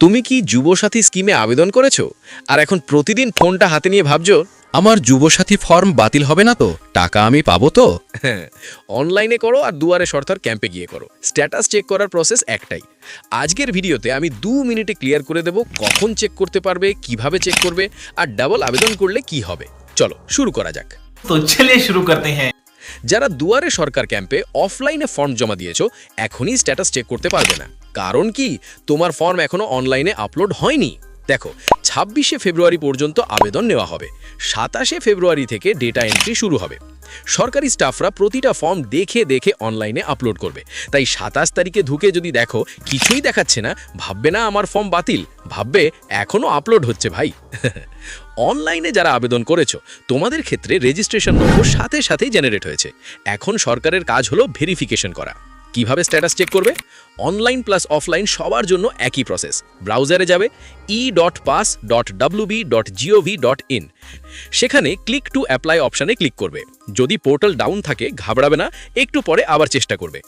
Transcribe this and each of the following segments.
তুমি কি যুবসাথী স্কিমে আবেদন করেছো আর এখন প্রতিদিন ফোনটা হাতে নিয়ে ভাবছো আমার যুবসাথী ফর্ম বাতিল হবে না তো? টাকা আমি পাবো তো? হ্যাঁ, অনলাইনে করো আর দুয়ারে সরকার ক্যাম্পে গিয়ে করো। স্ট্যাটাস চেক করার প্রসেস একটাই। আজকের ভিডিওতে আমি 2 মিনিটে ক্লিয়ার করে দেব কখন চেক করতে পারবে, কিভাবে চেক করবে আর ডাবল আবেদন করলে কি হবে। চলো শুরু করা যাক। तो चलिए शुरू करते हैं। যারা দুয়ারে সরকার ক্যাম্পে অফলাইনে ফর্ম জমা দিয়েছো এখনই স্ট্যাটাস চেক করতে পারবে না। কারণ কি, তোমার ফর্ম এখনো অনলাইনে আপলোড হয়নি। দেখো, 26শে ফেব্রুয়ারি পর্যন্ত আবেদন নেওয়া হবে। 27শে ফেব্রুয়ারি থেকে ডেটা এন্ট্রি শুরু হবে। সরকারি স্টাফরা প্রতিটা ফর্ম দেখে দেখে অনলাইনে আপলোড করবে। তাই 27 তারিখে ঢুকে যদি দেখো কিছুই দেখাচ্ছে না, ভাববে না আমার ফর্ম বাতিল, ভাববে এখনো আপলোড হচ্ছে ভাই। অনলাইনে যারা আবেদন করেছো তোমাদের ক্ষেত্রে রেজিস্ট্রেশন নম্বর সাথে সাথেই জেনারেট হয়েছে। এখন সরকারের কাজ হলো ভেরিফিকেশন করা। কিভাবে স্ট্যাটাস চেক করবে? অনলাইন প্লাস অফলাইন সবার জন্য একই প্রসেস। ব্রাউজারে যাবে e.pass.wb.gov.in, সেখানে ক্লিক টু অ্যাপ্লাই অপশানে ক্লিক করবে। যদি পোর্টাল ডাউন থাকে ঘাবড়াবে না, একটু পরে আবার চেষ্টা করবে।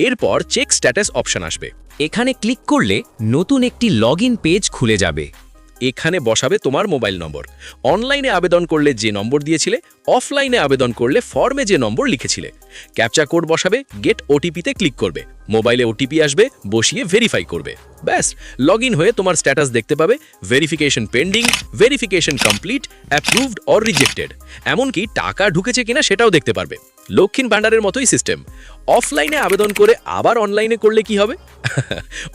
এরপর চেক স্ট্যাটাস অপশান আসবে। এখানে ক্লিক করলে নতুন একটি লগইন পেজ খুলে যাবে। এখানে বসাবে তোমার মোবাইল নম্বর। অনলাইনে আবেদন করলে যে নম্বর দিয়েছিলে, অফলাইনে আবেদন করলে ফর্মে যে নম্বর লিখেছিলে। ক্যাপচা কোড বসাবে, গেট ওটিপিতে ক্লিক করবে। মোবাইলে ওটিপি আসবে, বসিয়ে ভেরিফাই করবে। ব্যাস, লগইন হয়ে তোমার স্ট্যাটাস দেখতে পাবে। Verification pending, verification complete, approved or rejected, এমনকি টাকা ঢুকেছে কিনা সেটাও দেখতে পারবে। লক্ষ্মীর ভাণ্ডারের মতোই সিস্টেম। অফলাইনে আবেদন করে আবার অনলাইনে করলে কি হবে?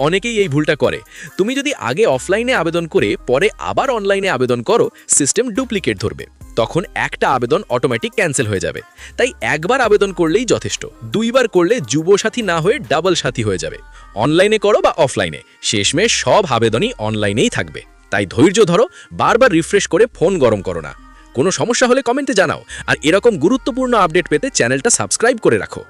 অনেকেই এই ভুলটা করে। তুমি যদি আগে অফলাইনে আবেদন করে পরে আবার অনলাইনে আবেদন করো, সিস্টেম ডুপ্লিকেট ধরবে। তখন একটা আবেদন অটোমেটিক ক্যান্সেল হয়ে যাবে। তাই একবার আবেদন করলেই যথেষ্ট। 2বার করলে যুবসাথী না হয়ে ডাবল সাথী হয়ে যাবে। অনলাইনে করো বা অফলাইনে, শেষমেশ সব আবেদনই অনলাইনেই থাকবে। তাই ধৈর্য ধরো, বারবার রিফ্রেশ করে ফোন গরম করো না। কোনো সমস্যা হলে কমেন্টে জানাও। আর এরকম গুরুত্বপূর্ণ আপডেট পেতে চ্যানেলটা সাবস্ক্রাইব করে রাখো।